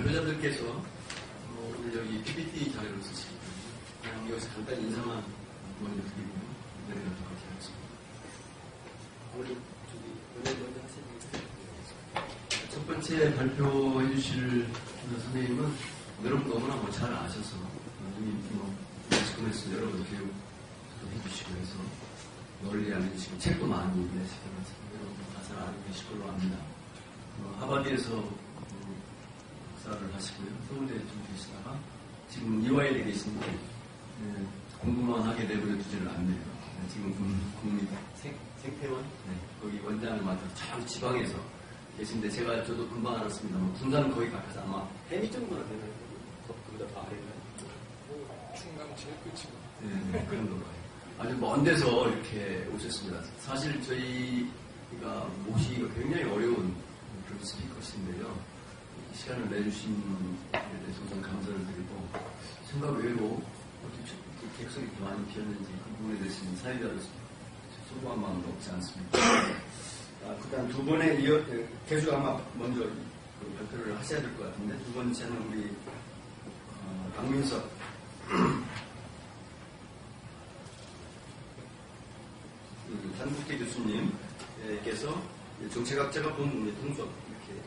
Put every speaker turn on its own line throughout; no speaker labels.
발표자들께서 오늘 여기 PPT 자료를 쓰시기 때문에 그냥 여기서 간단히 인사만 먼저 드리고 내려가도록 하겠습니다. 우리 먼저 하시는 첫 번째 발표해 주실 선생님은 여러분 너무나 잘 아셔서 이미 매스컴에서 여러 번 교육도 해주시고 해서 널리 알려주시고 책도 많이 내시면서 여러분 다 잘 알고 계실 걸로 압니다. 하버드에서 박사를 하시고요. 서울대 좀 계시다가 지금 이화여대 계신데 공부만 하게 내버려 두지를 않네요. 지금 국립 생태원 거기 원장을 맡아서 참 지방에서 계신데 저도 금방 알았습니다만 군산은 거의 가까워서 아마 해미 정도나 되나요? 그보다 더 아래가요?
충남 제일 끝이고.
네, 그런 건가요? 아주 먼 데서 이렇게 오셨습니다. 사실 저희가 모시기가 굉장히 어려운 그런 스피커신데요. 시간을 내주신 데 대해서 우선 감사를 드리고 생각 외로 어떻게 객석이 이렇게 많이 비었는지 그 부분에 대해서 사회자로서 소소한 마음도 없지 않습니다. 그다음 두 번에 개수 아마 먼저 발표를 하셔야 될 것 같은데 두 번째는 우리 박민석 한국대 교수님께서 정책학자가 본 통속 이렇게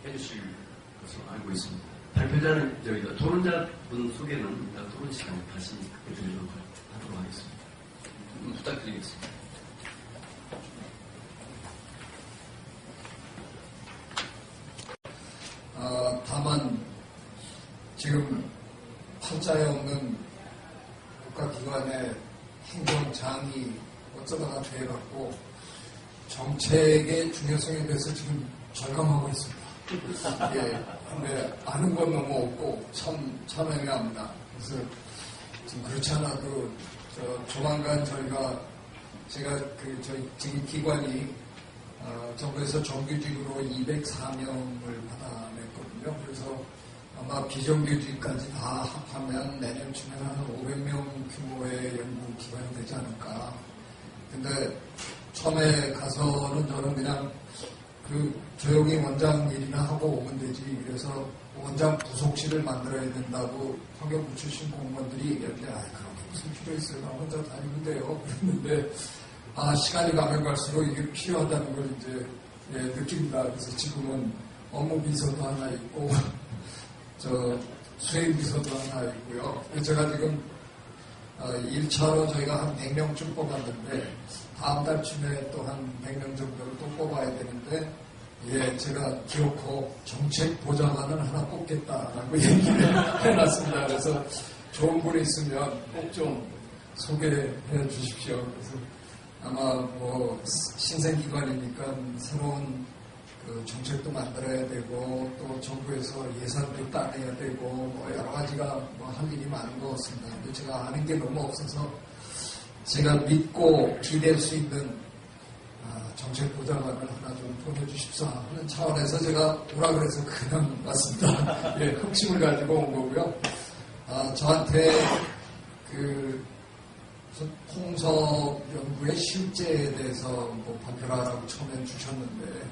해주실 것으로 알고 있습니다. 발표자는 저희가 토론자분 소개는 이따 토론 시간에 다시 해드리도록 하도록 하겠습니다. 부탁드리겠습니다.
다만 지금 팔자에 없는 국가기관의 행정장이 어쩌다가 돼갖고 정책의 중요성에 대해서 지금 절감하고 있습니다. 예, 근데 아는 건 너무 없고 참 애매합니다. 그래서 지금 그렇지 않아도 조만간 제가 지금 기관이 정부에서 정규직으로 204명을 받아냈거든요. 그래서 아마 비정규직까지 다 합하면 내년쯤에는 한 500명 규모의 연구기관이 되지 않을까. 근데 처음에 가서는 저는 그냥 조용히 원장 일이나 하고 오면 되지. 그래서 원장 부속실을 만들어야 된다고 환경부 출신 공무원들이 얘기하는데 그런 게 무슨 필요 있어요. 나 혼자 다니면 돼요. 그랬는데 시간이 가면 갈수록 이게 필요하다는 걸 이제 느낍니다. 그래서 지금은 업무 비서도 하나 있고 수행 비서도 하나 있고요. 제가 지금 1차로 저희가 한 100명쯤 뽑았는데 다음 달쯤에 또 한 100명 정도를 또 뽑아야 되는데 제가 기어코 정책 보좌관을 하나 뽑겠다라고 얘기를 해놨습니다. 그래서 좋은 분이 있으면 꼭 좀 소개해 주십시오. 그래서 아마 신생기관이니까 새로운 정책도 만들어야 되고 또 정부에서 예산도 따내야 되고 여러 가지가 할 일이 많은 것 같습니다. 근데 제가 아는 게 너무 없어서 제가 믿고 기댈 수 있는 정책 보좌관을 하나 좀 보내주십사 하는 차원에서 제가 오라 그래서 그냥 왔습니다. 흑심을 가지고 온 거고요. 저한테 홍석 연구의 실제에 대해서 발표를 하라고 처음엔 주셨는데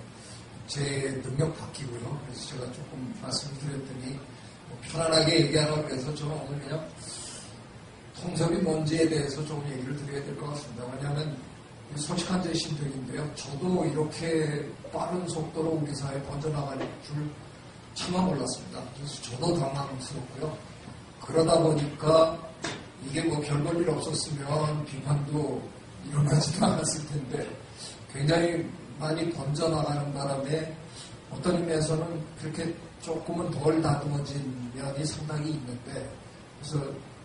제 능력 바뀌고요. 그래서 제가 조금 말씀을 드렸더니 편안하게 얘기하라고 해서 저는 오늘 그냥 통섭이 뭔지에 대해서 조금 얘기를 드려야 될 것 같습니다. 왜냐하면 솔직한 제 심정인데요. 저도 이렇게 빠른 속도로 우리 사회에 번져나갈 줄 차마 몰랐습니다. 그래서 저도 당황스럽고요. 그러다 보니까 이게 별볼 일 없었으면 비판도 일어나지도 않았을 텐데 굉장히 많이 번져나가는 바람에 어떤 의미에서는 그렇게 조금은 덜 다듬어진 면이 상당히 있는데 그래서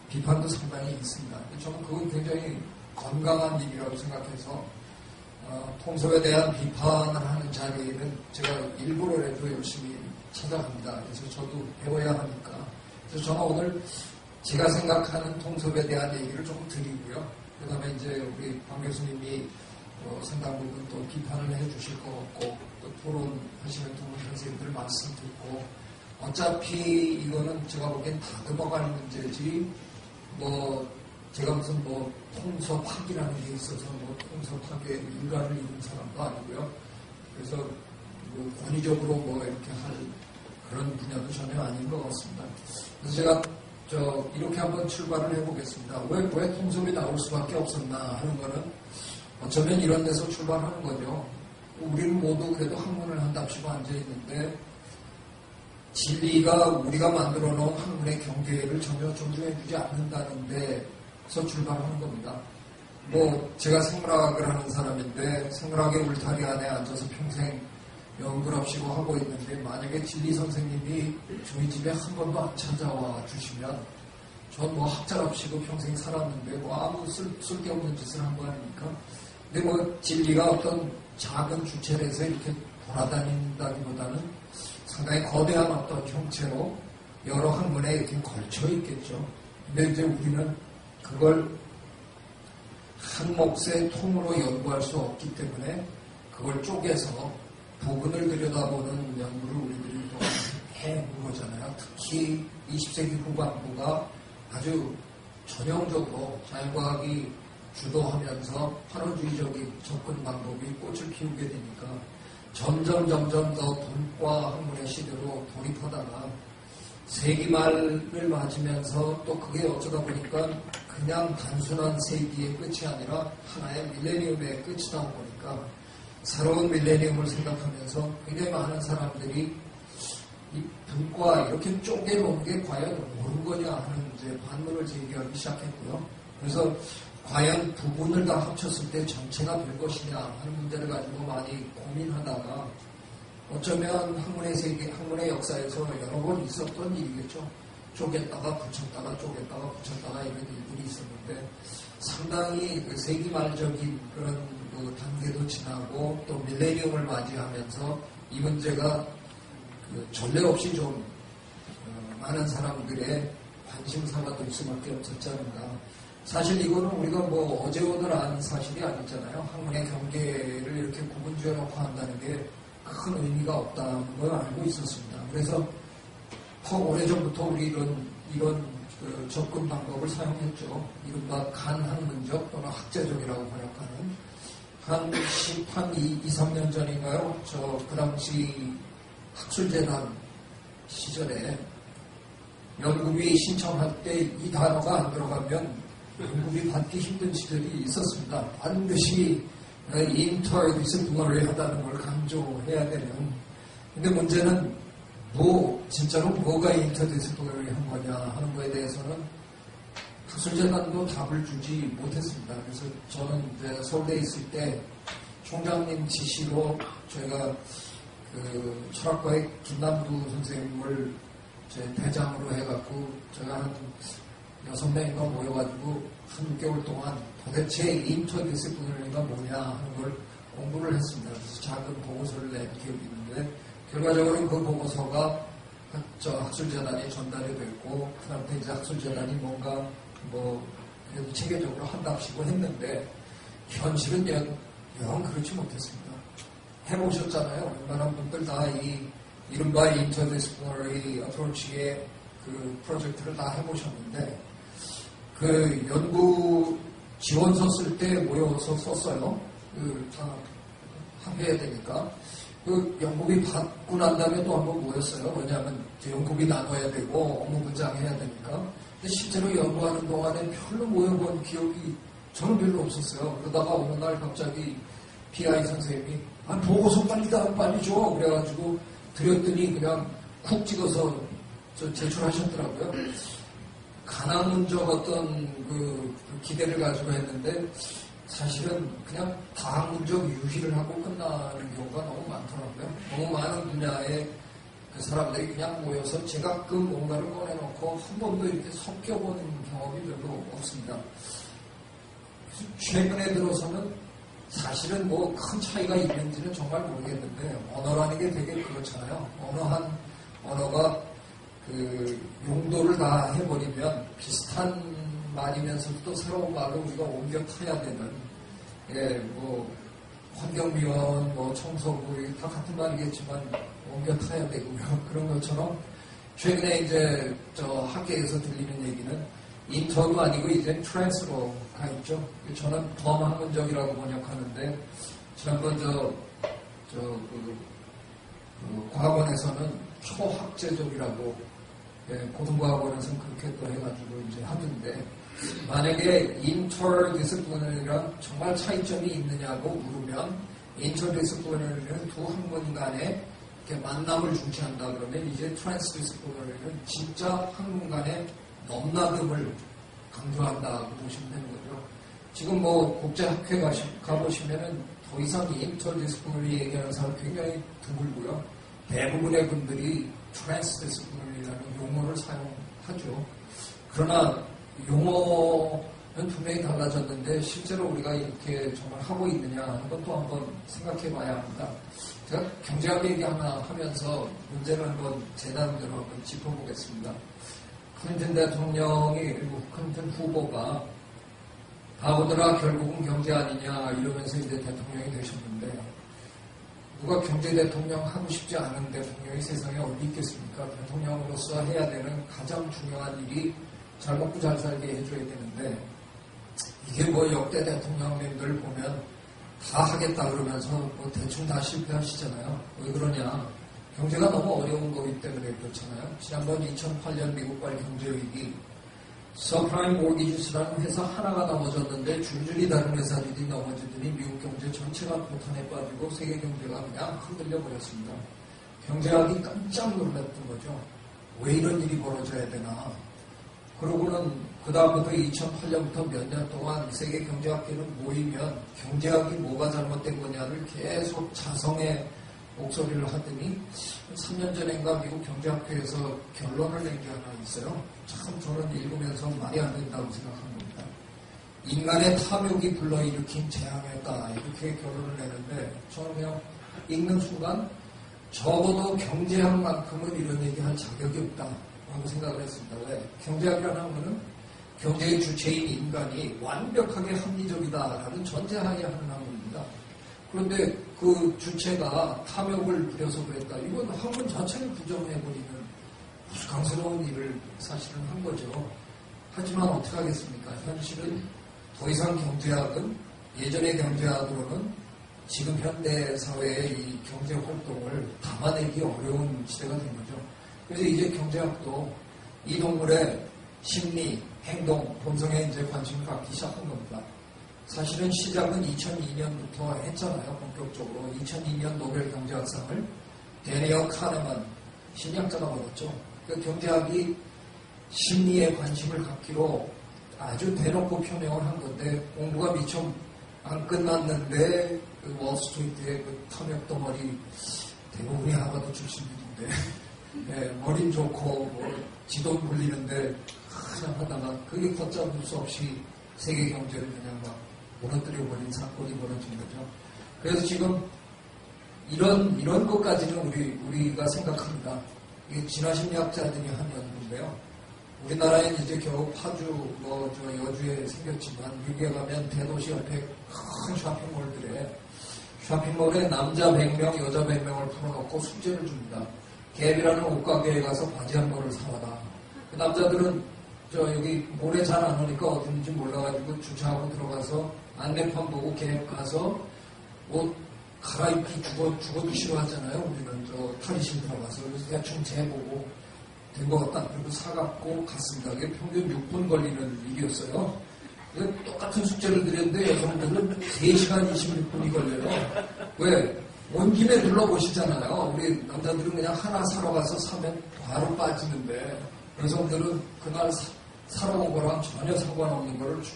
비판도 상당히 있습니다. 저는 그건 굉장히 건강한 일이라고 생각해서 통섭에 대한 비판을 하는 자리에는 제가 일부러라도 열심히 찾아갑니다. 그래서 저도 배워야 하니까. 그래서 저는 오늘 제가 생각하는 통섭에 대한 얘기를 조금 드리고요. 그 다음에 이제 우리 박 교수님이 상당 부분 또 비판을 해 주실 것 같고 또 토론하시는 두 분 선생님들 말씀 듣고 어차피 이거는 제가 보기엔 다듬어가는 문제지 제가 무슨 통섭학이라는 게 있어서 통섭학의 일가를 이룬 사람도 아니고요. 그래서 권위적으로 뭐 이렇게 할 그런 분야도 전혀 아닌 것 같습니다. 그래서 제가 이렇게 한번 출발을 해보겠습니다. 왜 통섭이 나올 수밖에 없었나 하는 거는 어쩌면 이런 데서 출발하는 거죠. 우리는 모두 그래도 학문을 한답시고 앉아있는데 진리가 우리가 만들어 놓은 학문의 경계를 전혀 존중해주지 않는다는 데서 출발하는 겁니다. 제가 생물학을 하는 사람인데 생물학의 울타리 안에 앉아서 평생 연구를 합시고 하고 있는데 만약에 진리 선생님이 저희 집에 한 번도 안 찾아와 주시면 전 학자랍시고 평생 살았는데 아무 쓸데없는 짓을 한 거 아닙니까? 근데 진리가 어떤 작은 주체에서 이렇게 돌아다닌다기보다는 상당히 거대한 어떤 형체로 여러 학문에 이렇게 걸쳐 있겠죠. 근데 이제 우리는 그걸 한 몫의 통으로 연구할 수 없기 때문에 그걸 쪼개서 부분을 들여다보는 연구를 우리들이 또 해본 거잖아요. 특히 20세기 후반부가 아주 전형적으로 자연과학이 주도하면서 환원주의적인 접근 방법이 꽃을 피우게 되니까 점점 더 분과 학문의 시대로 돌입하다가 세기 말을 맞으면서 또 그게 어쩌다 보니까 그냥 단순한 세기의 끝이 아니라 하나의 밀레니엄의 끝이다 보니까 새로운 밀레니엄을 생각하면서 굉장히 많은 사람들이 이 분과 이렇게 쪼개놓은 게 과연 옳은 거냐 하는 이제 반문을 제기하기 시작했고요. 그래서 과연 부분을 다 합쳤을 때 전체가 될 것이냐 하는 문제를 가지고 많이 고민하다가 어쩌면 학문의 세계, 학문의 역사에서 여러 번 있었던 일이겠죠. 쪼갰다가 붙였다가 쪼갰다가 붙였다가 이런 일들이 있었는데 상당히 그 세기 말적인 그런 그 단계도 지나고 또 밀레니엄을 맞이하면서 이 문제가 그 전례 없이 좀 많은 사람들의 관심사가 될 수밖에 없었지 않은가. 사실 이거는 우리가 어제 오늘 아는 사실이 아니잖아요. 학문의 경계를 이렇게 구분 지어놓고 한다는 게 큰 의미가 없다는 걸 알고 있었습니다. 그래서 더 오래전부터 우리 이런 그 접근 방법을 사용했죠. 이른바 간학문적 또는 학제적이라고 번역하는 한 2, 3년 전인가요? 그 당시 학술재단 시절에 연구비 신청할 때 이 단어가 안 들어가면 연구비 받기 힘든 시절이 있었습니다. 반드시 interdisciplinary 하다는 걸 강조해야 되는. 근데 문제는 진짜로 뭐가 interdisciplinary 한 거냐 하는 거에 대해서는 학술재단도 답을 주지 못했습니다. 그래서 저는 이제 서울대에 있을 때 총장님 지시로 저희가 그 철학과의 김남두 선생님을 제 대장으로 해갖고 제가 한 6명인가 모여가지고 한 6개월 동안 도대체 인터디스플리너리가 뭐냐 하는 걸 공부를 했습니다. 그래서 작은 보고서를 낸 기억이 있는데 결과적으로 그 보고서가 학술재단에 전달이 됐고 그다음에 이제 학술재단이 뭔가 그래도 체계적으로 한답시고 했는데 현실은 영 그렇지 못했습니다. 해보셨잖아요. 웬만한 분들 다 이른바 인터디스플리너리 어프로치의 그 프로젝트를 다 해보셨는데 그 연구 지원서 쓸 때 모여서 썼어요. 다 합해야 되니까. 그 연구비 받고 난 다음에 또 한번 모였어요. 왜냐하면 연구비 나눠야 되고 업무 분장해야 되니까. 근데 실제로 연구하는 동안에 별로 모여본 기억이 저는 별로 없었어요. 그러다가 어느 날 갑자기 PI 선생님이 보고서 빨리 줘. 그래가지고 드렸더니 그냥 쿡 찍어서 제출하셨더라고요. 간학문적 어떤 그 기대를 가지고 했는데 사실은 그냥 다학문적 유희를 하고 끝나는 경우가 너무 많더라고요. 너무 많은 분야의 그 사람들이 그냥 모여서 제가끔 뭔가를 꺼내놓고 한 번도 이렇게 섞여보는 경험이 별로 없습니다. 최근에 들어서는 사실은 큰 차이가 있는지는 정말 모르겠는데 언어라는 게 되게 그렇잖아요. 언어가 그 용도를 다 해버리면 비슷한 말이면서도 또 새로운 말로 우리가 옮겨 타야 되는 환경미원, 청소부 다 같은 말이겠지만 옮겨 타야 되고요. 그런 것처럼 최근에 이제 학계에서 들리는 얘기는 인터도 아니고 이제 트랜스로 가 있죠. 저는 범학문적이라고 번역하는데 지난번 과학원에서는 초학제적이라고, 예, 고등과학원에서는 그렇게 또 해가지고 이제 하던데, 만약에 인터디스플리너리랑 정말 차이점이 있느냐고 물으면, 인터디스플리너리는 두 학문 간에 이렇게 만남을 중시한다 그러면, 이제 트랜스디스플리너리는 진짜 학문 간의 넘나듦을 강조한다고 보시면 되는 거죠. 지금 뭐 국제학회 가보시면은 더 이상 인터디스플리너리 얘기하는 사람 굉장히 드물고요. 대부분의 분들이 트랜스디스플리너리라는 용어를 사용하죠. 그러나 용어는 분명히 달라졌는데 실제로 우리가 이렇게 정말 하고 있느냐 하는 건 또 한번 생각해 봐야 합니다. 제가 경제학 얘기 하나 하면서 문제를 한번 제 나름대로 한번 짚어보겠습니다. 클린턴 대통령이, 그리고 클린턴 후보가 바보들아 결국은 경제 아니냐 이러면서 이제 대통령이 되셨는데, 누가 경제 대통령 하고 싶지 않은 대통령이 세상에 어디 있겠습니까? 대통령으로서 해야 되는 가장 중요한 일이 잘 먹고 잘 살게 해줘야 되는데, 이게 뭐 역대 대통령님들 보면 다 하겠다 그러면서 뭐 대충 다 실패하시잖아요. 왜 그러냐? 경제가 너무 어려운 거기 때문에 그렇잖아요. 지난번 2008년 미국발 경제위기, 서프라임 모기지스라는 회사 하나가 넘어졌는데 줄줄이 다른 회사들이 넘어지더니 미국 경제 전체가 고탄에 빠지고 세계 경제가 그냥 흔들려 버렸습니다. 경제학이 깜짝 놀랐던 거죠. 왜 이런 일이 벌어져야 되나. 그러고는 그 다음부터 2008년부터 몇 년 동안 세계 경제학계는 모이면 경제학이 뭐가 잘못된 거냐를 계속 자성의 목소리를 하더니 3년 전인가 미국 경제학회에서 결론을 낸 게 하나 있어요. 참 저는 읽으면서 말이 안 된다고 생각한 겁니다. 인간의 탐욕이 불러일으킨 재앙이었다, 이렇게 결론을 내는데, 저는 그냥 읽는 순간 적어도 경제학만큼은 이런 얘기할 자격이 없다라고 생각을 했습니다. 왜? 경제학이라는 학문은 경제의 주체인 인간이 완벽하게 합리적이다라는 전제하에 하는 학문입니다. 그런데 그 주체가 탐욕을 부려서 그랬다. 이건 학문 자체를 부정해버리는 우스꽝스러운 일을 사실은 한 거죠. 하지만 어떻게 하겠습니까? 현실은 더 이상 경제학은 예전의 경제학으로는 지금 현대 사회의 이 경제 활동을 담아내기 어려운 시대가 된 거죠. 그래서 이제 경제학도 이 동물의 심리, 행동, 본성에 이제 관심을 갖기 시작한 겁니다. 사실은 시작은 2002년부터 했잖아요. 본격적으로 2002년 노벨 경제학상을 데니얼 카네만 심리학자가 받았죠. 그 경제학이 심리에 관심을 갖기로 아주 대놓고 표명을 한 건데, 공부가 미처 안 끝났는데 그 월스트리트의 그 탐욕 덩어리, 대부분이 하버드 출신들인데 네, 머린 좋고 뭐 지돈 굴리는데 그냥 하다가 그게 걷잡을 수 없이 세계 경제를 그냥 막 무너뜨려버린 사건이 벌어진 거죠. 그래서 지금 이런 것까지는 우리가 생각합니다. 이게 진화심리학자들이 한 연구인데요. 우리나라에는 이제 겨우 파주, 여주에 생겼지만, 미국에 가면 대도시 옆에 큰 쇼핑몰에 남자 100명, 여자 100명을 풀어놓고 숙제를 줍니다. 갭이라는 옷가게에 가서 바지 한 벌을 사와라. 그 남자들은 여기 모래 잘 안 오니까 어딘지 몰라가지고 주차하고 들어가서 안내판 보고 갭 가서 옷 갈아입기 죽어도 싫어하잖아요. 우리는 탈의실 들어가서. 그래서 대충 재보고 된 것 같다. 그리고 사갖고 갔습니다. 그게 평균 6분 걸리는 일이었어요. 똑같은 숙제를 드렸는데 여성들은 3시간 26분이 걸려요. 왜? 온 김에 둘러보시잖아요. 우리 남자들은 그냥 하나 사러 가서 사면 바로 빠지는데, 여성들은 그날 사러 온 거랑 전혀 상관없는 거를 쭉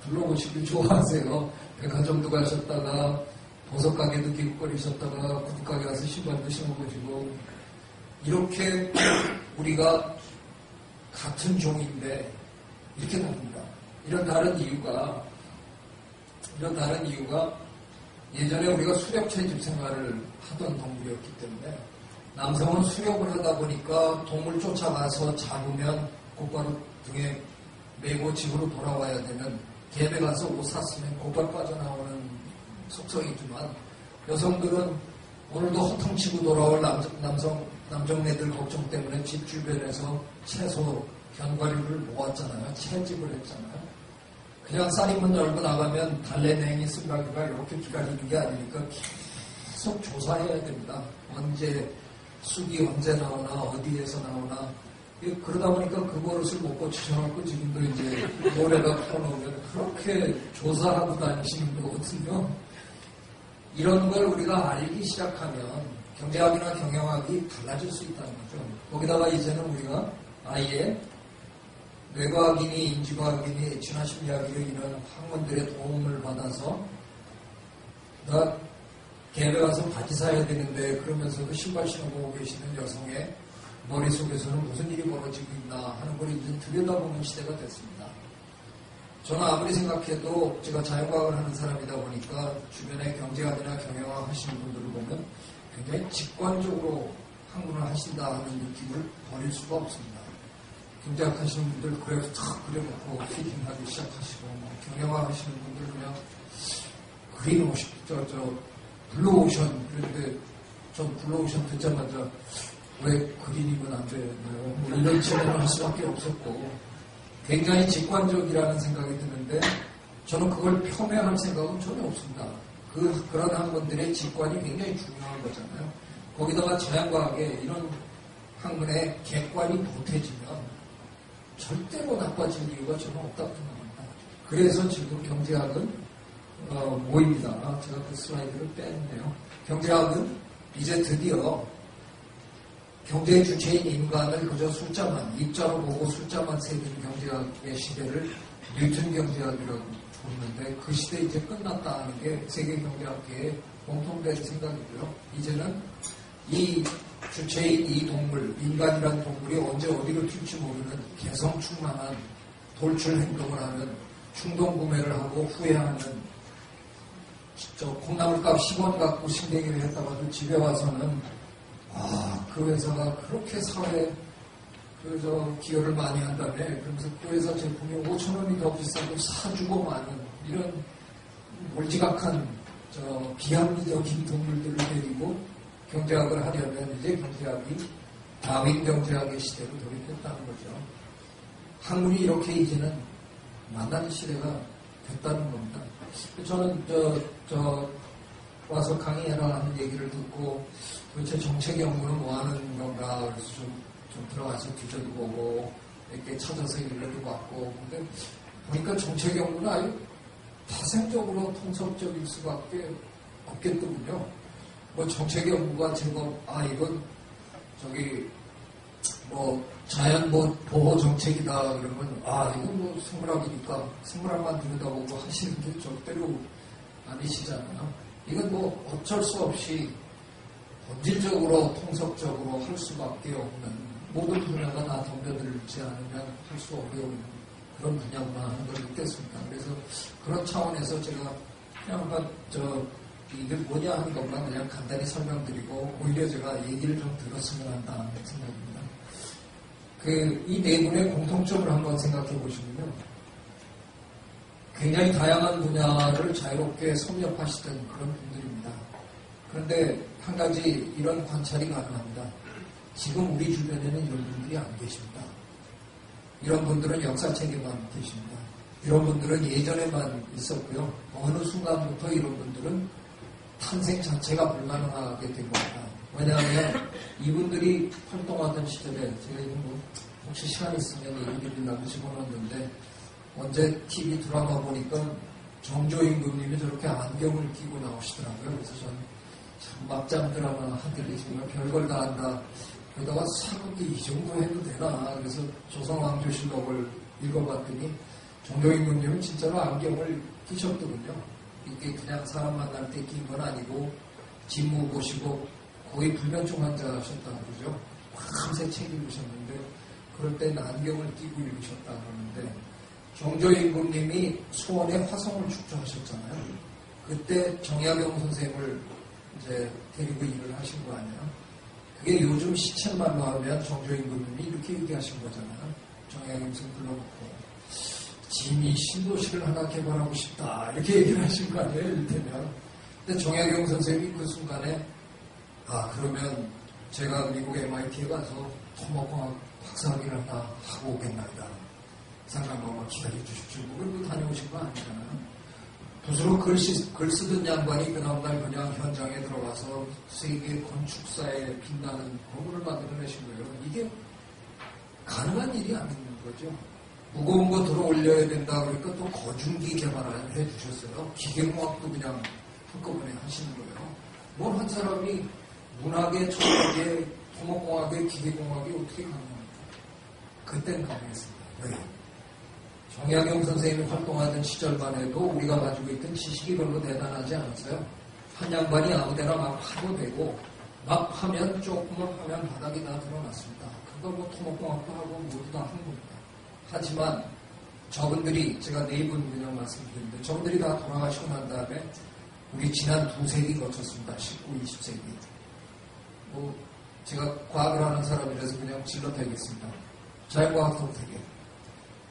둘러보시길 좋아하세요. 백화점도 가셨다가 보석가게도 기웃거리셨다가 구두가게 가서 신발도 신어보시고, 이렇게 우리가 같은 종인데 이렇게 다릅니다. 이런 다른 이유가 예전에 우리가 수렵 채집 생활을 하던 동물이었기 때문에, 남성은 수렵을 하다 보니까 동물 쫓아가서 잡으면 곧바로 등에 메고 집으로 돌아와야 되는, 갭에 가서 옷 샀으면 곧바로 빠져나오는 속성이지만, 여성들은 오늘도 허탕치고 돌아올 남정네들 걱정 때문에 집 주변에서 채소, 견과류를 모았잖아요. 채집을 했잖아요. 그냥 쌀이문 열고 나가면 달래냉이, 쓴가루가 이렇게 기다리는 게 아니니까 계속 조사해야 됩니다. 언제 쑥이 언제 나오나 어디에서 나오나 그러다 보니까 그 버릇을 못 고치셔갖고 지금도 이제 노래가 풀어놓으면 그렇게 조사하고 다니시는 거거든요. 이런 걸 우리가 알기 시작하면 경제학이나 경영학이 달라질 수 있다는 거죠. 거기다가 이제는 우리가 아예 뇌과학이니 인지과학이니 진화심리학으로 인한 학문들의 도움을 받아서 나 갭에 가서 바지 사야 되는데 그러면서도 신발 신어보고 계시는 여성의 머릿속에서는 무슨 일이 벌어지고 있나 하는 걸 이제 들여다보는 시대가 됐습니다. 저는 아무리 생각해도 제가 자연과학을 하는 사람이다 보니까 주변에 경제학이나 경영학 하시는 분들을 보면 굉장히 직관적으로 학문을 하신다 하는 느낌을 버릴 수가 없습니다. 경제학 하시는 분들 그래서 탁 그려놓고 피팅하기 시작하시고 경영학 하시는 분들 그냥 그린 오션, 블루오션 그런데 전 블루오션 듣자마자 왜 그린이면 안 되나요? 뭐 이런 질문을 할 수밖에 없었고 굉장히 직관적이라는 생각이 드는데 저는 그걸 폄훼할 생각은 전혀 없습니다. 그런 학문들의 직관이 굉장히 중요한 거잖아요. 거기다가 자연과학에 이런 학문의 객관이 보태지면 절대로 나빠질 이유가 저는 없다고 생각합니다. 그래서 지금 경제학은 모입니다. 제가 그 슬라이드를 뺐네요. 경제학은 이제 드디어 경제의 주체인 인간을 그저 숫자만, 입자로 보고 숫자만 세는 경제학의 시대를 뉴턴 경제학이라고 부르는데 그 시대 이제 끝났다 하는 게 세계 경제학계의 공통된 생각이고요. 이제는 이 주체인 이 동물, 인간이라는 동물이 언제 어디로 튈지 모르는 개성충만한 돌출 행동을 하는 충동 구매를 하고 후회하는 콩나물값 10원 갖고 신대기를 했다가도 집에 와서는 그 회사가 그렇게 사회에 기여를 많이 한다며 그러면서 그 회사 제품이 5,000원이 더 비싸도 사주고 마는 이런 몰지각한 비합리적인 동물들을 데리고 경제학을 하려면 이제 경제학이 다윈 경제학의 시대로 돌입했다는 거죠. 학문이 이렇게 이제는 만나는 시대가 됐다는 겁니다. 저는 와서 강의해라 하는 얘기를 듣고 도대체 정책 연구는 뭐 하는 건가 그래서 좀 들어가서 뒤져도 보고 이렇게 찾아서 일러도 봤고 근데 보니까 정책 연구는 아주 파생적으로 통섭적일 수밖에 없겠더군요. 뭐 정책 연구가 제법 이건 자연 보호 정책이다 그러면 이건 뭐 생물학이니까 생물학만 들여다보고 하시는 게 절대로 아니시잖아요. 이건 뭐 어쩔 수 없이 본질적으로 통섭적으로 할 수밖에 없는 모든 분야가 다 덤벼들지 않으면 할 수 어려운 그런 분야구나 하는 걸 느꼈습니다. 그래서 그런 차원에서 제가 그냥 이들 뭐냐 하는 것만 그냥 간단히 설명드리고 오히려 제가 얘기를 좀 들었으면 한다는 생각입니다. 이 네 분의 공통점을 한번 생각해 보시면요. 굉장히 다양한 분야를 자유롭게 섭렵하시던 그런 분들입니다. 그런데 한 가지 이런 관찰이 가능합니다. 지금 우리 주변에는 이런 분들이 안 계십니다. 이런 분들은 역사책에만 계십니다. 이런 분들은 예전에만 있었고요. 어느 순간부터 이런 분들은 탄생 자체가 불가능하게 된 겁니다. 왜냐하면 이분들이 활동하던 시절에 제가 이거 혹시 시간 있으면 얘기 드리려고 집어넣었는데 언제 TV 드라마 보니까 정조임금님이 저렇게 안경을 끼고 나오시더라고요. 그래서 저는 참 막장 드라마 하길래 정말 별걸 다 한다. 그러다가 사극이 이 정도 해도 되나. 그래서 조선왕조실록을 읽어봤더니 정조임금님은 진짜로 안경을 끼셨더군요. 이게 그냥 사람 만날 때 낀 건 아니고 직무 보시고 거의 불면증 환자셨다고 그러죠. 밤새 책 읽으셨는데 그럴 땐 안경을 끼고 읽으셨다 그러는데 정조임금님이 수원에 화성을 축조하셨잖아요. 그때 정약용 선생을 이제 데리고 일을 하신 거 아니에요. 그게 요즘 시쳇말로 하면 정조임금님이 이렇게 얘기하신 거잖아요. 정약용 선생 불러놓고 짐이 신도시를 하나 개발하고 싶다 이렇게 얘기를 하신 거 아니에요. 이를테면. 근데 정약용 선생이 그 순간에 그러면 제가 미국 MIT에 가서 토목공학 박사학위를 하나 하고 오겠나이다. 상관없이 기다려 주십시오. 그리고 다녀오신 거 아니잖아요. 붓으로 글 쓰던 양반이 그 다음날 그냥 현장에 들어가서 세계 건축사에 빛나는 건물을 만들어내신 거예요. 이게 가능한 일이 아닌 거죠. 무거운 거 들어 올려야 된다 그러니까 또 거중기 개발을 해 주셨어요. 기계공학도 그냥 한꺼번에 하시는 거예요. 뭘 한 사람이 문학에, 철학에, 토목공학에, 기계공학이 어떻게 가능합니까? 그때는 가능했습니다. 왜? 정약용 선생님이 활동하던 시절만 해도 우리가 가지고 있던 지식이 별로 대단하지 않았어요. 한 양반이 아무데나 막 하도 되고 막 하면 조금만 하면 바닥이 다 드러났습니다. 그걸 뭐 토목공학도 하고 모두 다 한 겁니다. 하지만 저분들이 제가 네 분 그냥 말씀드리는데 저분들이 다 돌아가시고 난 다음에 우리 지난 2세기 거쳤습니다. 19, 20세기. 뭐 제가 과학을 하는 사람이라서 그냥 질러대겠습니다. 자연과학 덕택에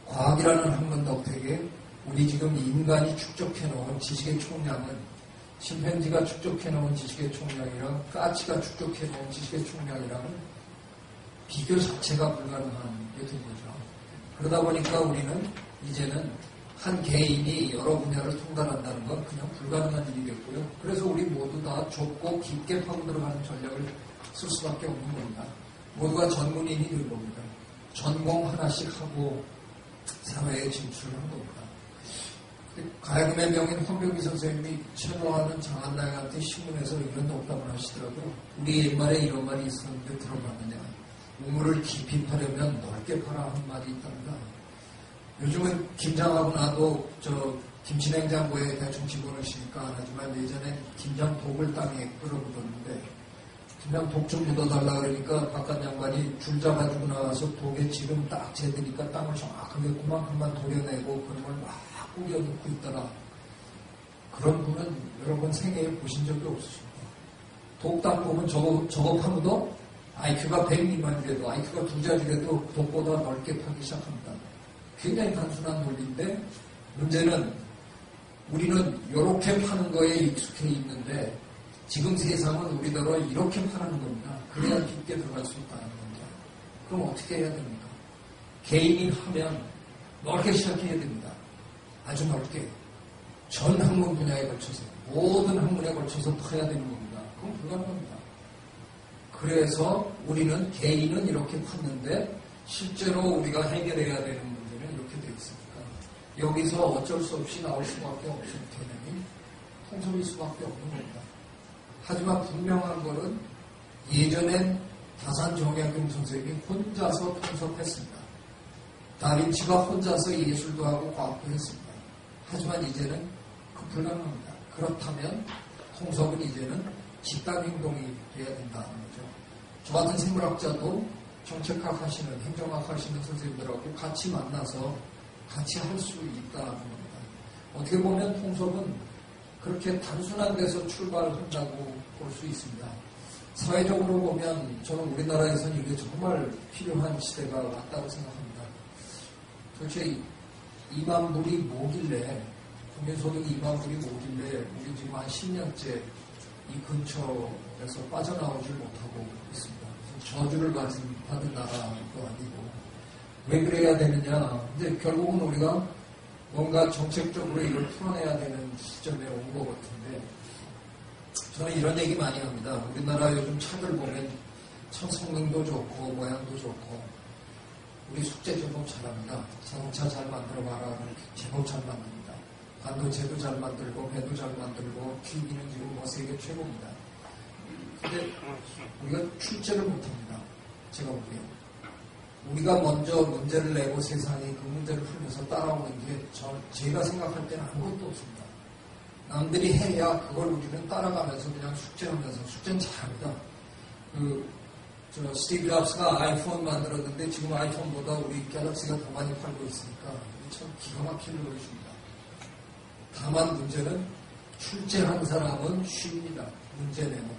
과학이라는 학문 덕택에 우리 지금 인간이 축적해놓은 지식의 총량은 심팬지가 축적해놓은 지식의 총량이랑 까치가 축적해놓은 지식의 총량이랑은 비교 자체가 불가능한 게 된 거죠. 그러다 보니까 우리는 이제는 한 개인이 여러 분야를 통달한다는 건 그냥 불가능한 일이 됐고요. 그래서 우리 모두 다 좁고 깊게 파고 들어가는 전략을 쓸 수밖에 없는 겁니다. 모두가 전문인이 될 겁니다. 전공 하나씩 하고 사회에 진출을 한 겁니다. 가야금의 명인 황병기 선생님이 최노하는 장한나영한테 신문에서 이런 농담을 하시더라고요. 우리 옛말에 이런 말이 있었는데 들어봤느냐. 우물을 깊이 파려면 넓게 파라 한 말이 있답니다. 요즘은 김장하고 나도 김치냉장고에 대충 집어넣으시니까 안 하지만 예전에 김장독을 땅에 끌어묻었는데 그냥 독 좀 묻어달라 그러니까 바깥 양반이 줄 잡아주고 나와서 독에 지름 딱 재드니까 땅을 정확하게 그만큼만 도려내고 그걸 막 꾸겨 넣고 있다가 그런 분은 여러분 생애에 보신 적이 없으십니다. 독땅 보면 저거 파묻어 IQ가 100 미만이라도 IQ가 2자리라도 독보다 넓게 파기 시작합니다. 굉장히 단순한 논리인데 문제는 우리는 이렇게 파는 거에 익숙해 있는데 지금 세상은 우리더러 이렇게 파는 겁니다. 그래야 깊게 들어갈 수 있다는 겁니다. 그럼 어떻게 해야 됩니까? 개인이 하면 넓게 시작해야 됩니다. 아주 넓게. 전 학문 분야에 걸쳐서 모든 학문에 걸쳐서 파야 되는 겁니다. 그건 불가능합니다. 그래서 우리는 개인은 이렇게 팠는데 실제로 우리가 해결해야 되는 문제는 이렇게 되어 있으니까 여기서 어쩔 수 없이 나올 수밖에 없는 개념이 통섭일 수밖에 없는 겁니다. 하지만 분명한 것은 예전엔 다산 정약용 선생님이 혼자서 통섭했습니다. 다빈치가 혼자서 예술도 하고 과학도 했습니다. 하지만 이제는 그 불가능합니다. 그렇다면 통섭은 이제는 집단 행동이 돼야 된다는 거죠. 저 같은 생물학자도 정책학 하시는, 행정학 하시는 선생님들하고 같이 만나서 같이 할 수 있다는 겁니다. 어떻게 보면 통섭은 그렇게 단순한 데서 출발한다고 볼 수 있습니다. 사회적으로 보면 저는 우리나라에서는 이게 정말 필요한 시대가 왔다고 생각합니다. 도대체 2만 불이 뭐길래, 국민소득이 2만 불이 뭐길래 우리 지금 한 10년째 이 근처에서 빠져나오질 못하고 있습니다. 저주를 받은 나라도 아니고 왜 그래야 되느냐. 근데 결국은 우리가 뭔가 정책적으로 이걸 풀어내야 되는 시점에 온 것 같은데 저는 이런 얘기 많이 합니다. 우리나라 요즘 차들 보면 참 성능도 좋고 모양도 좋고 우리 숙제 제법 잘합니다. 자동차 잘 만들어봐라. 제법 잘 만듭니다. 반도체도 잘 만들고 배도 잘 만들고 기기는 지금 뭐 세계 최고입니다. 근데 우리가 출제를 못합니다. 제가 보기에는. 우리가 먼저 문제를 내고 세상이 그 문제를 풀면서 따라오는 게 제가 생각할 때는 아무것도 없습니다. 남들이 해야 그걸 우리는 따라가면서 그냥 숙제하면서 숙제는 잘합니다. 스티브 잡스가 아이폰 만들었는데 지금 아이폰보다 우리 갤럭시가 더 많이 팔고 있으니까 참 기가 막힌 노릇입니다. 다만 문제는 출제한 사람은 쉽니다. 문제 내놓고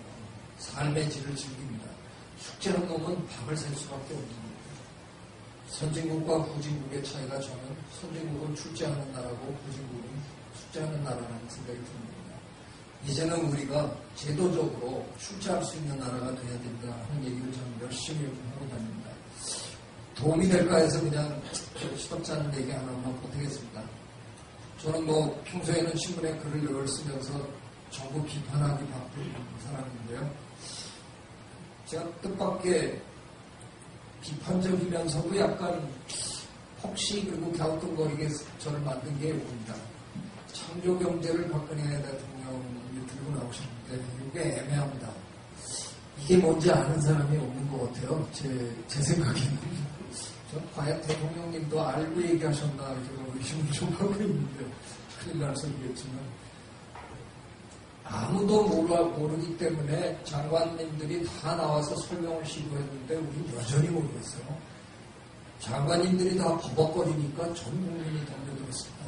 삶의 질을 즐깁니다. 숙제한 놈은 밥을 살 수밖에 없는 겁니다. 선진국과 후진국의 차이가 저는 선진국은 출제하는 나라고 후진국은 숙제하는 나라라는 생각이 듭니다. 이제는 우리가 제도적으로 출제할 수 있는 나라가 돼야 된다 하는 얘기를 저는 열심히 하고 다닙니다. 도움이 될까 해서 그냥 시덥지 않은 얘기 하나만 보태겠습니다. 저는 뭐 평소에는 신문에 글을 늘 쓰면서 정부 비판하기 바쁜 사람인데요. 제가 뜻밖의 비판적이면서도 약간 혹시 그리고 갸우뚱거리게 저를 만든 게 이겁니다. 창조경제를 박근혜 대통령이 들고 나오셨는데 이게 애매합니다. 이게 뭔지 아는 사람이 없는 것 같아요. 제 생각에는. 전 과연 대통령님도 알고 얘기하셨나 제가 의심을 좀 하고 있는데 큰일 날 소리겠지만 아무도 모르기 때문에 장관님들이 다 나와서 설명을 시도했는데 우리는 여전히 모르겠어요. 장관님들이 다 버벅거리니까 전 국민이 덤벼들었습니다.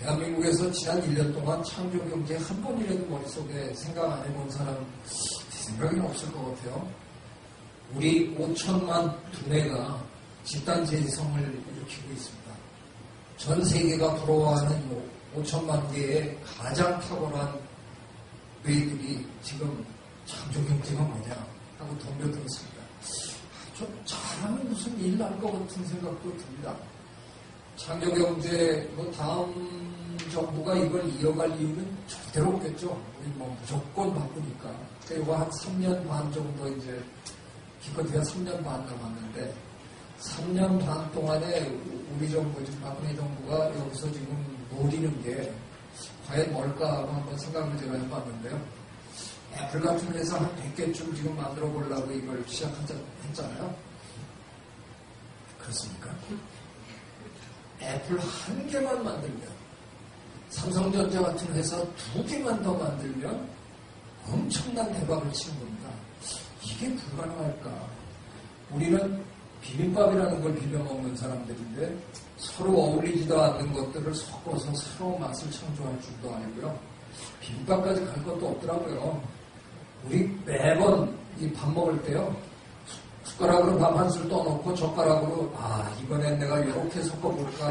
대한민국에서 지난 1년 동안 창조경제 한 번이라도 머릿속에 생각 안 해본 사람 생각이 없을 것 같아요. 우리 5천만 두뇌가 집단재해성을 일으키고 있습니다. 전 세계가 부러워하는 5천만 개의 가장 탁월한 뇌들이 지금 창조경제가 뭐냐 하고 덤벼들었습니다. 좀 잘하면 무슨 일 날 것 같은 생각도 듭니다. 창조경제 다음 정부가 이걸 이어갈 이유는 절대로 없겠죠. 우리 무조건 바꾸니까. 이거 한 3년 반 정도 이제 기껏해야 3년 반 남았는데 3년 반 동안에 우리 정부, 지금 박근혜 정부가 여기서 지금 노리는 게 과연 뭘까 하고 한번 생각을 제가 해봤는데요. 애플 같은 회사 한 100개쯤 지금 만들어 보려고 이걸 시작했잖아요. 그렇습니까? 애플 한 개만 만들면, 삼성전자 같은 회사 2개만 더 만들면 엄청난 대박을 치는 겁니다. 이게 불가능할까? 우리는 비빔밥이라는 걸 비벼 먹는 사람들인데 서로 어울리지도 않는 것들을 섞어서 새로운 맛을 창조할 줄도 아니고요. 비빔밥까지 갈 것도 없더라고요. 우리 매번 이 밥 먹을 때요. 숟가락으로 밥 한 술 떠놓고 젓가락으로 이번엔 내가 이렇게 섞어볼까,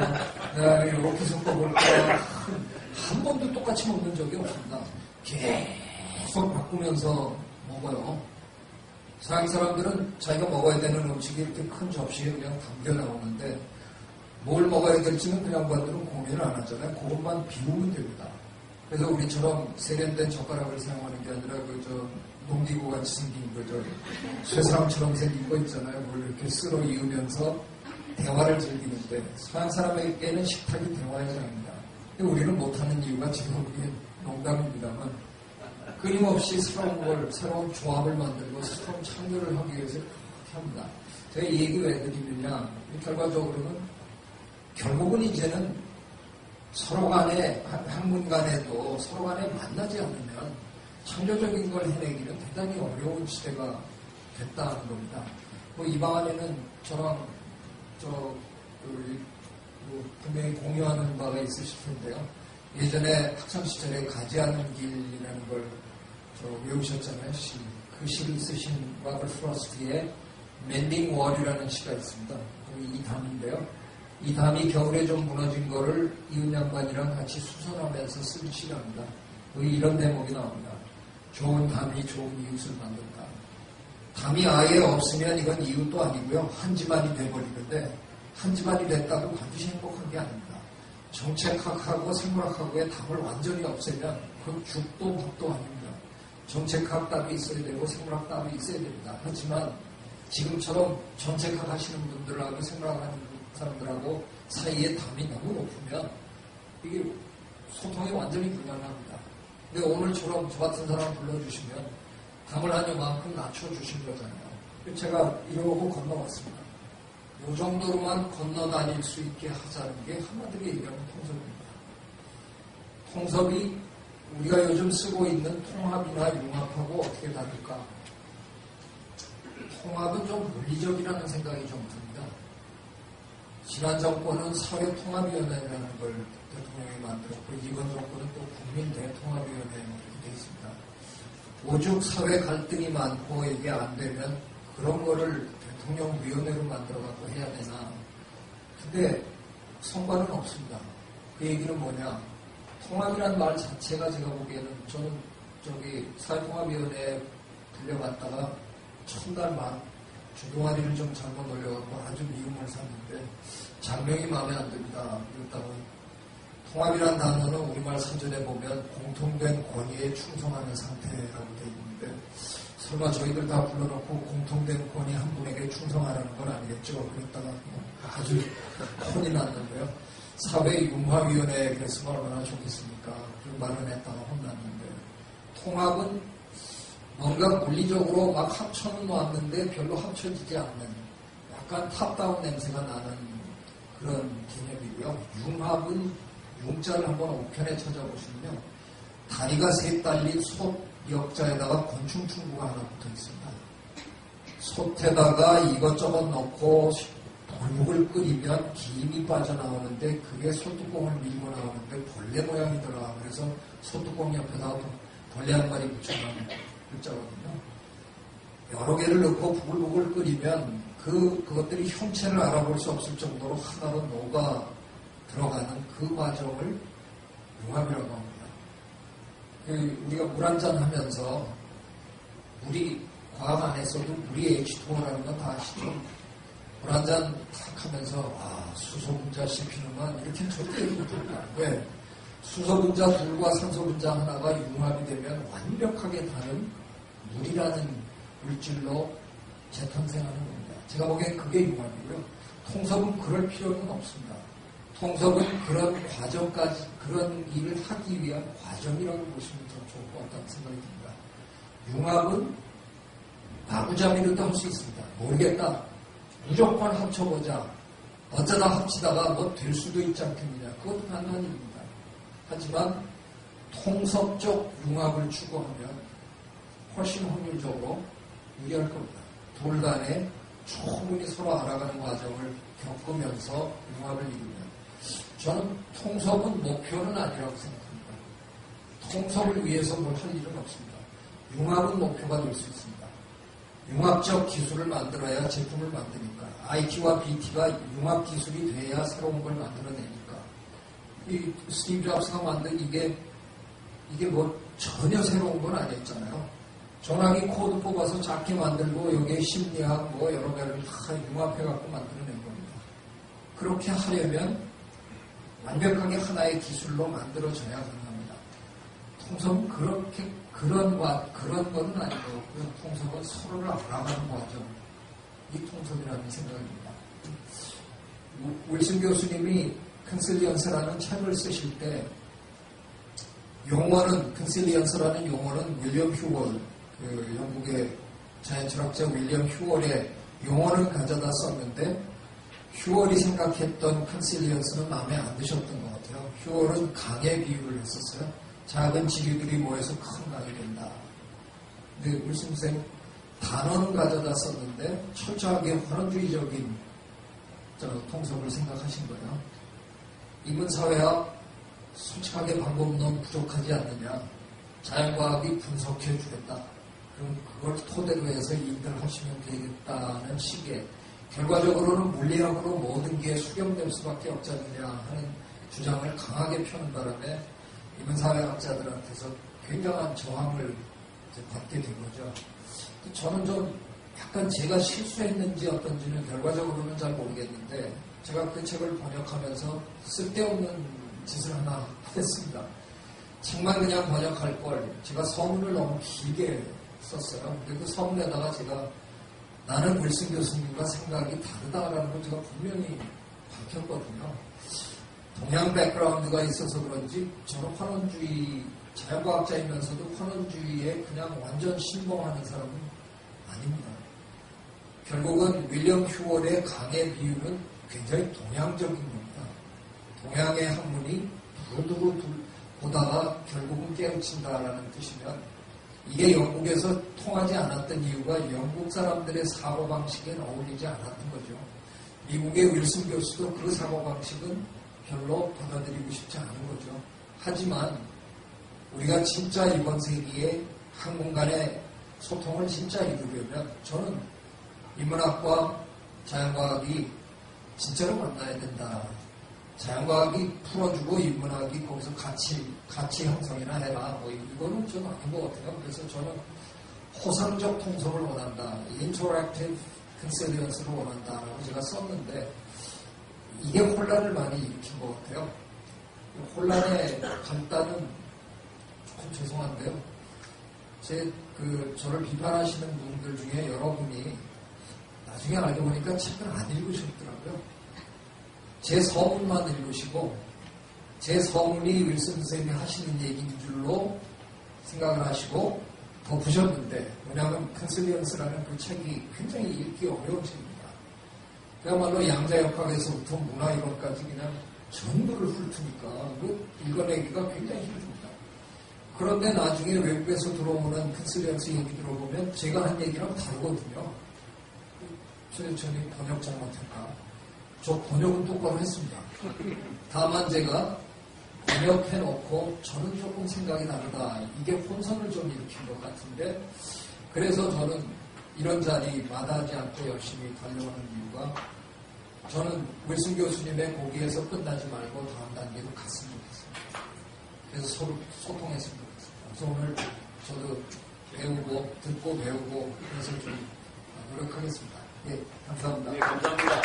내가 이렇게 섞어볼까 한 번도 똑같이 먹는 적이 없습니다. 계속 바꾸면서 먹어요. 서양 사람들은 자기가 먹어야 되는 음식이 이렇게 큰 접시에 그냥 담겨 나오는데 뭘 먹어야 될지는 그 양반들은 고민을 안 하잖아요. 그것만 비우면 됩니다. 그래서 우리처럼 세련된 젓가락을 사용하는 게 아니라 농기구 같이 생긴 쇠사람처럼 생긴 거 있잖아요. 뭘 이렇게 쓸어 이으면서 대화를 즐기는데 서양 사람에게는 식탁이 대화의 장입니다. 근데 우리는 못하는 이유가 지금 그게 농담입니다만 끊임없이 새로운 조합을 만들고 새로운 창조를 하기 위해서 그렇게 합니다. 제가 이 얘기 왜 드리느냐, 결과적으로는 결국은 이제는 서로 간에, 학문 간에도 서로 간에 만나지 않으면 창조적인 걸 해내기는 대단히 어려운 시대가 됐다는 겁니다. 이 방안에는 저랑 분명히 공유하는 바가 있으실 텐데요. 예전에 학창시절에 가지 않는 길이라는 걸 외우셨잖아요. 시. 그 시를 쓰신 로버트 프로스트의 멘딩 월이라는 시가 있습니다. 이 담인데요. 이 담이 겨울에 좀 무너진 거를 이웃 양반이랑 같이 수선하면서 쓴 시랍니다. 이런 대목이 나옵니다. 좋은 담이 좋은 이웃을 만든다. 담이 아예 없으면 이건 이웃도 아니고요. 한 집안이 돼버리는데 한 집안이 됐다고 반드시 행복한 게 아닙니다. 정책학하고 생물학하고의 담을 완전히 없애면 그건 죽도 밥도 아닙니다. 정책학 답이 있어야 되고 생물학 답이 있어야 됩니다. 하지만 지금처럼 정책학 하시는 분들하고 생물학 하는 사람들하고 사이에 담이 너무 높으면 이게 소통이 완전히 불가능합니다. 근데 오늘처럼 저 같은 사람 불러주시면 담을 한 요만큼 낮춰주신 거잖아요. 제가 이러고 건너왔습니다. 이 정도로만 건너다닐 수 있게 하자는 게 한마디로 얘기하면 통섭입니다. 통섭이 우리가 요즘 쓰고 있는 통합이나 융합하고 어떻게 다를까? 통합은 좀 물리적이라는 생각이 좀 듭니다. 지난 정권은 사회통합위원회라는 걸 대통령이 만들었고 이번 정권은 또 국민대통합위원회 이렇게 되어 있습니다. 오죽 사회 갈등이 많고 이게 안 되면 그런 거를 대통령위원회로 만들어갖고 해야 되나. 근데 성과는 없습니다. 그 얘기는 뭐냐. 통합이라는 말 자체가 제가 보기에는 저는 사회통합위원회에 불려갔다가 첫날 만 주동아리를 좀 잘못 올려갖고 아주 미움을 샀는데 장명이 마음에 안 듭니다. 그랬다고 통합이라는 단어는 우리말 사전에 보면 공통된 권위에 충성하는 상태라고 되어 있는데 설마 저희들 다 불러놓고 공통된 권위 한 분에게 충성하라는 건 아니겠죠. 그랬다가 아주 혼이 났는데요. 사회융화위원회에 그랬으면 얼마나 좋겠습니까. 그 말을 했다가 혼났는데 통합은 뭔가 물리적으로 막 합쳐는 놨는데 별로 합쳐지지 않는 약간 탑다운 냄새가 나는 그런 개념이고요. 융합은 융자를 한번 우편에 찾아보시면요. 다리가 셋 달린 솥 역자에다가 곤충충구가 하나 붙어 있습니다. 솥에다가 이것저것 넣고 돌목을 끓이면 김이 빠져나오는데 그게 솥뚜껑을 밀고 나오는데 벌레 모양이더라. 그래서 솥뚜껑 옆에다가 벌레 한 마리 붙여놓은 글자거든요. 여러 개를 넣고 부글부글 끓이면 그것들이 형체를 알아볼 수 없을 정도로 하나로 녹아 들어가는 그 과정을 융합이라고 합니다. 우리가 물 한잔 하면서 물이 과학 안에서도 물이 H2O라는 건 다 아시죠? 물 한잔 탁 하면서 수소분자 씹히는만 이렇게 절대 못합니다. 왜? 수소분자 둘과 산소분자 하나가 융합이 되면 완벽하게 다른 물이라는 물질로 재탄생하는 겁니다. 제가 보기엔 그게 융합이고요. 통섭은 그럴 필요는 없습니다. 통섭은 그런 과정까지, 그런 일을 하기 위한 과정이라고 보시면 더 좋을 것 같다는 생각이 듭니다. 융합은 마구잡이로도 할 수 있습니다. 모르겠다. 무조건 합쳐보자. 어쩌다 합치다가 뭐 될 수도 있지 않겠느냐. 그것도 가능한 일입니다. 하지만 통섭적 융합을 추구하면 훨씬 확률적으로 유리할 겁니다. 둘 간에 충분히 서로 알아가는 과정을 겪으면서 융합을 이루면 저는 통섭은 목표는 아니라고 생각합니다. 통섭을 위해서 뭘 할 일은 없습니다. 융합은 목표가 될 수 있습니다. 융합적 기술을 만들어야 제품을 만드니까 IT와 BT가 융합 기술이 돼야 새로운 걸 만들어내니까 이 스티브 잡스가 만든 이게 뭐 전혀 새로운 건 아니었잖아요. 전화기 코드 뽑아서 작게 만들고 여기에 심리학 뭐 여러 가지를 다 융합해갖고 만들어낸 겁니다. 그렇게 하려면 완벽하게 하나의 기술로 만들어져야 가능합니다. 통섭은 그런 거는 아니고 통섭은 서로를 알아가는 과정. 이 통섭이라는 생각입니다. 윌슨 교수님이 컨실리언스라는 책을 쓰실 때 용어는 컨실리언스라는 용어는 윌리엄 휴월 영국의 자연철학자 윌리엄 휴월의 용어를 가져다 썼는데 휴월이 생각했던 컨실리언스는 마음에 안 드셨던 것 같아요. 휴월은 강의 비유를 했었어요. 작은 지류들이 모여서 큰 강이 된다. 근데 윌슨 쌤 단어는 가져다 썼는데 철저하게 환원주의적인 통섭을 생각하신 거예요. 인문사회학 솔직하게 방법은 너무 부족하지 않느냐. 자연과학이 분석해 주겠다. 그럼 그걸 토대로 해서 일들 하시면 되겠다는 식의 결과적으로는 물리학으로 모든 게 수렴될 수밖에 없지 않느냐 하는 주장을 강하게 펴는 바람에 인문사회학자들한테서 굉장한 저항을 받게 된 거죠. 저는 좀 약간 제가 실수했는지 어떤지는 결과적으로는 잘 모르겠는데 제가 그 책을 번역하면서 쓸데없는 짓을 하나 했습니다. 책만 그냥 번역할 걸 제가 서문을 너무 길게 썼어요. 근데 그 서문에다가 제가 나는 윌슨 교수님과 생각이 다르다라는 걸 제가 분명히 밝혔거든요. 동양 백그라운드가 있어서 그런지 저는 환원주의 자연과학자이면서도 환원주의에 그냥 완전 신봉하는 사람은 아닙니다. 결국은 윌리엄 휴월의 강의 비유는 굉장히 동양적인 겁니다. 동양의 학문이 두루두루 보다가 결국은 깨우친다라는 뜻이면 이게 영국에서 통하지 않았던 이유가 영국 사람들의 사고방식에 어울리지 않았던 거죠. 미국의 윌슨 교수도 그 사고방식은 별로 받아들이고 싶지 않은 거죠. 하지만 우리가 진짜 이번 세기에 학문 간의 소통을 진짜 이루려면 저는 인문학과 자연과학이 진짜로 만나야 된다. 자연과학이 풀어주고 인문학이 거기서 가치 형성이나 해라. 뭐 이거는 좀 아닌 것 같아요. 그래서 저는 호상적 통섭을 원한다. 인터랙티브 컨실리언스를 원한다라고 제가 썼는데 이게 혼란을 많이 일으킨 것 같아요. 혼란의 간단은 조금 죄송한데요. 저를 비판하시는 분들 중에 여러분이 나중에 알고 보니까 책을 안 읽으셨더라고요. 제 서문만 읽으시고 제 서문이 윌슨 선생님이 하시는 얘기인 줄로 생각을 하시고 덮으셨는데, 뭐냐면 컨실리언스라는 그 책이 굉장히 읽기 어려운 책입니다. 그야말로 양자역학에서부터 문화이론까지 그냥 전부를 훑으니까 읽어내기가 굉장히 힘듭니다. 그런데 나중에 외국에서 들어오는 컨실리언스 얘기 들어보면 제가 한 얘기랑 다르거든요. 저는 번역 잘못할까? 저 번역은 똑바로 했습니다. 다만 제가 번역해놓고 저는 조금 생각이 다르다. 이게 혼선을 좀 일으킨 것 같은데, 그래서 저는 이런 자리 마다하지 않고 열심히 달려오는 이유가, 저는 윌슨 교수님의 거기에서 끝나지 말고 다음 단계로 갔으면 좋겠습니다. 그래서 서로 소통했으면 좋겠습니다. 그래서 오늘 저도 배우고 듣고 배우고 그래서 좀 노력하겠습니다. 예, 감사합니다.
네, 감사합니다.